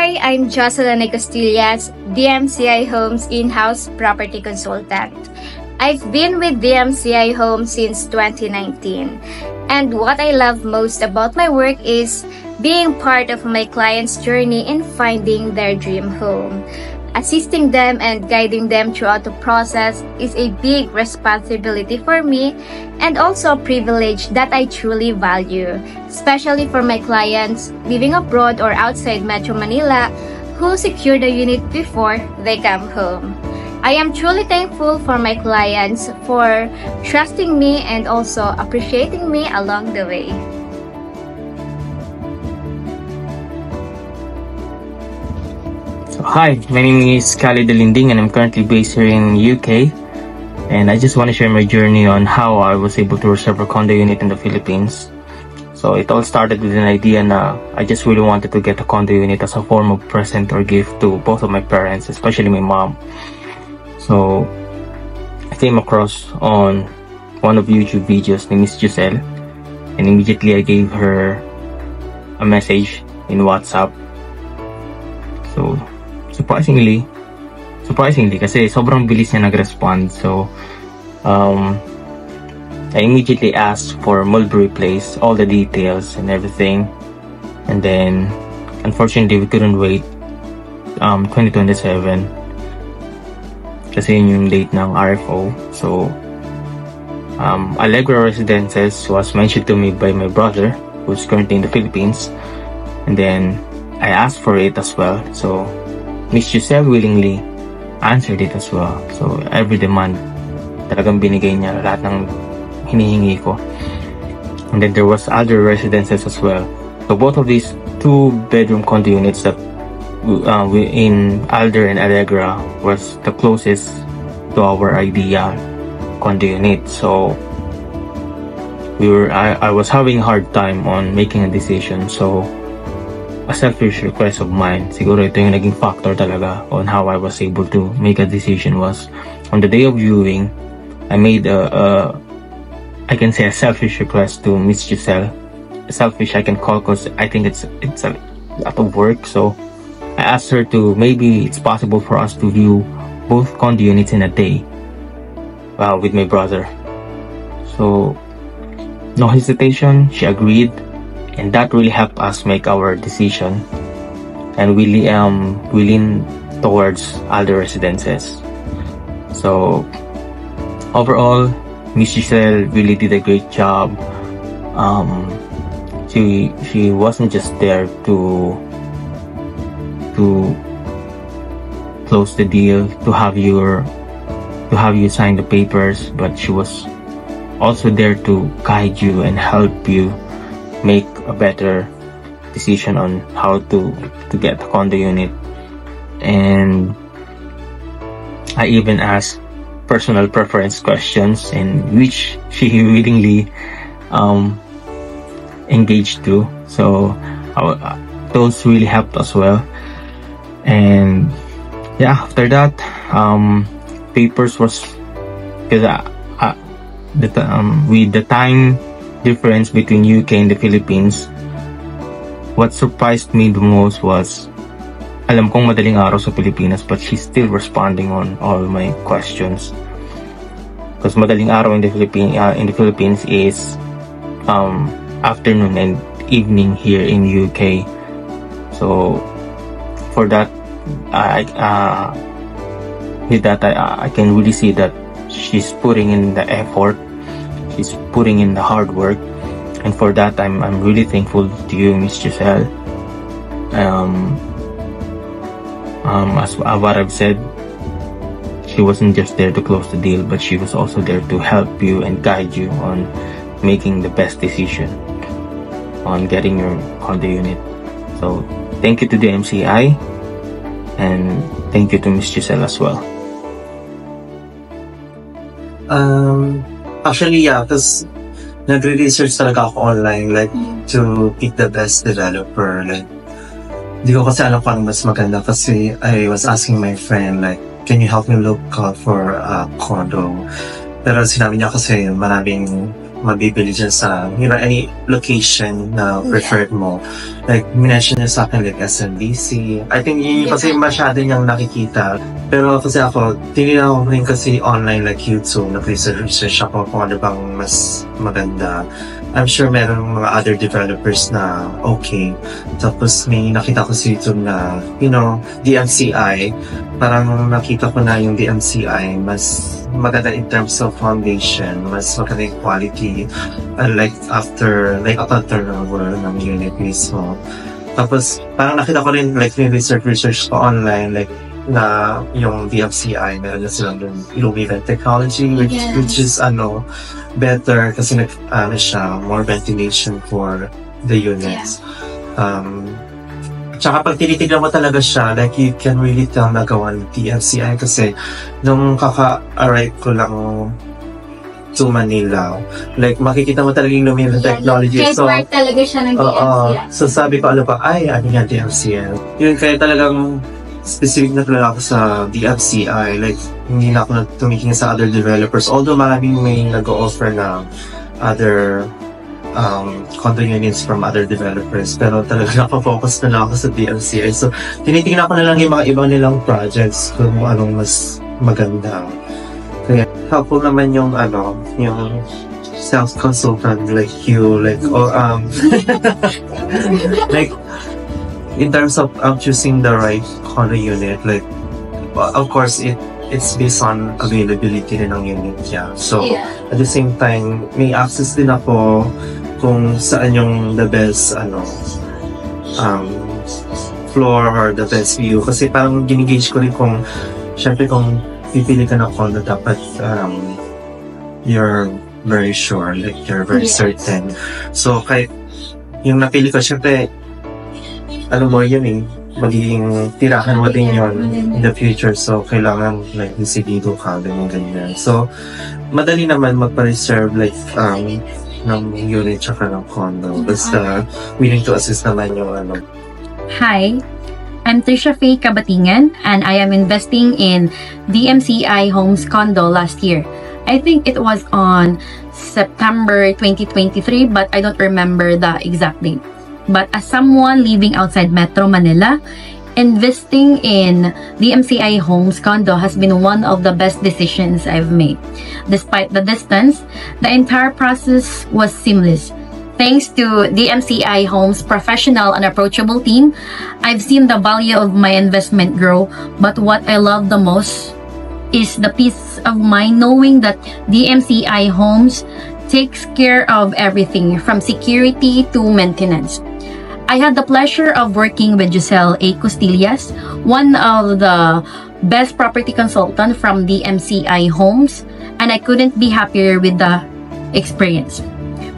Hi, I'm Jocelyn Costillas, DMCI Homes in-house property consultant. I've been with DMCI Homes since 2019, and what I love most about my work is being part of my clients' journey in finding their dream home. Assisting them and guiding them throughout the process is a big responsibility for me and also a privilege that I truly value, especially for my clients living abroad or outside Metro Manila who secure the unit before they come home. I am truly thankful for my clients for trusting me and also appreciating me along the way. Hi, my name is Khalid Delinding and I'm currently based here in UK, and I just want to share my journey on how I was able to reserve a condo unit in the Philippines. So it all started with an idea na I just really wanted to get a condo unit as a form of present or gift to both of my parents, especially my mom. So I came across on one of YouTube videos named Miss Giselle, and immediately I gave her a message in WhatsApp. So surprisingly kasi sobrang bilis niya nag-respond. So I immediately asked for Mulberry Place, all the details and everything, and then unfortunately we couldn't wait 2027 kasi yun yung date ng RFO. So Allegra Residences was mentioned to me by my brother who's currently in the Philippines, and then I asked for it as well. So Miss Giselle willingly answered it as well. So every demand talagang binigay niya lahat ng hinihingi ko. And then there was other residences as well. So both of these 2-bedroom condo units that in Alder and Allegra was the closest to our ideal condo unit. So I was having a hard time on making a decision. So a selfish request of mine, siguro ito yung naging factor talaga on how I was able to make a decision, was on the day of viewing, I made I can say a selfish request to Miss Giselle. Selfish I can call because I think it's a lot of work. So I asked her to, maybe it's possible for us to view both condo units in a day with my brother. So no hesitation, she agreed. And that really helped us make our decision, and we lean towards other residences. So overall, Miss Giselle really did a great job. She wasn't just there to close the deal, to have you sign the papers, but she was also there to guide you and help you make a better decision on how to get a condo unit. And I even asked personal preference questions, in which she willingly engaged to. So those really helped as well. And yeah, after that, papers was, because with the time difference between UK and the Philippines, what surprised me the most was, alam kong madaling araw sa Pilipinas, but she's still responding on all my questions. Because madaling araw in the Philippines is afternoon and evening here in UK. So for that, I can really see that she's putting in the effort. She's putting in the hard work, and for that I'm really thankful to you, Miss Giselle. As what I've said, she wasn't just there to close the deal, but she was also there to help you and guide you on making the best decision on getting your condo unit. So thank you to the MCI, and thank you to Miss Giselle as well. Actually, yeah, because nagre-research talaga ako online, like, to pick the best developer. Like, di ko kasi alam kung ano mas maganda, kasi I was asking my friend, like, can you help me look out for a condo? Pero sinabi niya kasi maraming mabibili dyan sa, any location na preferred mo. Like, minention niya sa akin, like, SMBC. I think yun kasi masyado niyang nakikita. Pero kasi ako, tinignan ko rin kasi online, like YouTube, nag-research ako kung ano bang mas maganda. I'm sure meron mga other developers na okay. Tapos may nakita ko sa YouTube na, DMCI. Parang nakita ko na yung DMCI mas maganda in terms of foundation, mas maganda yung quality, like after turnover ng unit mismo. Tapos parang nakita ko rin, like research ko online, like na yung DMCI, meron na silang Lumivent technology, which is better kasi siya, more ventilation for the units. Tsaka pag tinitignan mo talaga siya, like you can really tell na gawa ng DMCI kasi nung kaka-arrive ko lang to Manila, like makikita mo talaga yung Lumivent technology. So, talaga siya ng DMCI. So sabi ko, ano nga DMCI? Yun, kaya talagang specific na talaga ako sa DMCI. Like, hindi na ako tumitingin sa other developers. Although maraming may nag-o-offer na other condo units from other developers. Pero talaga nakafocus na lang ako sa DMCI. So, tinitingnan ko na lang yung mga ibang nilang projects kung anong mas maganda. Kaya, helpful naman yung self-consultant like you, like, like, in terms of choosing the right condo unit, like, of course, it's based on availability rin ng unit niya. So, at the same time, may access din ako kung saan yung the best, floor or the best view. Kasi parang ginigage ko rin syempre kung pipili ka ng condo, dapat, you're very sure, like, you're very certain. So, kahit yung napili ko, syempre, magiging tirahan mo din yun in the future. So, kailangan, like, decidido ka, ganyan. So, madali naman magpa-reserve, like, ng unit tsaka ng condo. Basta, willing to assist naman yung Hi, I'm Trisha Faye Kabatingan, and I am investing in DMCI Homes Condo last year. I think it was on September 2023, but I don't remember the exact date. But as someone living outside Metro Manila, investing in DMCI Homes Condo has been one of the best decisions I've made. Despite the distance, the entire process was seamless. Thanks to DMCI Homes' professional and approachable team, I've seen the value of my investment grow. But what I love the most is the peace of mind knowing that DMCI Homes takes care of everything from security to maintenance. I had the pleasure of working with Giselle A. Costillas, one of the best property consultants from DMCI Homes, and I couldn't be happier with the experience.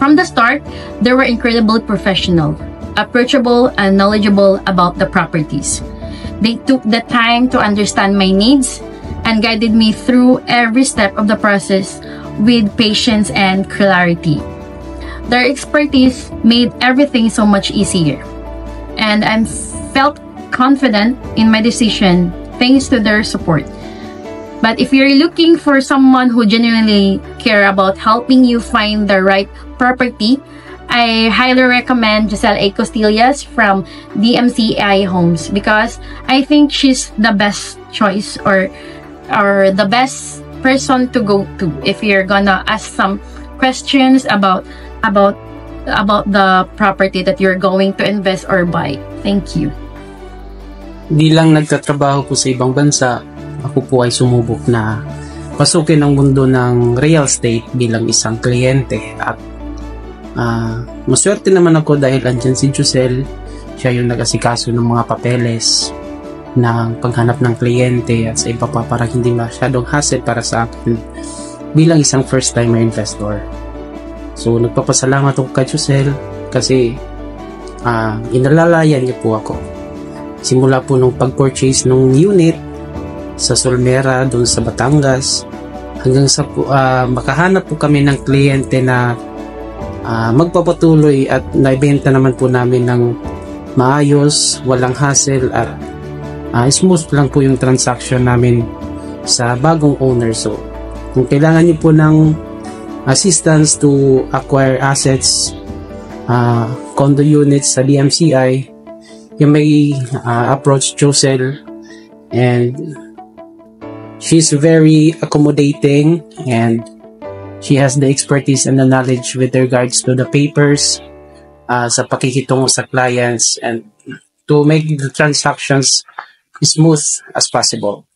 From the start, they were incredibly professional, approachable, and knowledgeable about the properties. They took the time to understand my needs and guided me through every step of the process with patience and clarity. Their expertise made everything so much easier, and I felt confident in my decision thanks to their support. But if you're looking for someone who genuinely care about helping you find the right property, I highly recommend Giselle A. Costillas from DMCI Homes because I think she's the best choice or the best person to go to if you're gonna ask some questions about the property that you're going to invest or buy. Thank you. Bilang nagtatrabaho po sa ibang bansa, ako po ay sumubok na pasukin ang mundo ng real estate bilang isang kliyente. At maswerte naman ako dahil andyan si Giselle. Siya yung nag-asikaso ng mga papeles ng paghanap ng kliyente at sa iba pa para hindi masyadong hassle para sa akin bilang isang first-timer investor. So, nagpapasalamat ako kay Giselle kasi inalalayan niya po ako. Simula po nung pag-purchase ng unit sa Solmera doon sa Batangas hanggang sa makahanap po kami ng kliyente na magpapatuloy at naibenta naman po namin ng maayos, walang hassle at smooth lang po yung transaction namin sa bagong owner. So, kung kailangan niyo po ng assistance to acquire assets, condo units sa DMCI, you may approach Josel, and she's very accommodating and she has the expertise and the knowledge with regards to the papers, sa pakikitungo sa clients, and to make the transactions smooth as possible.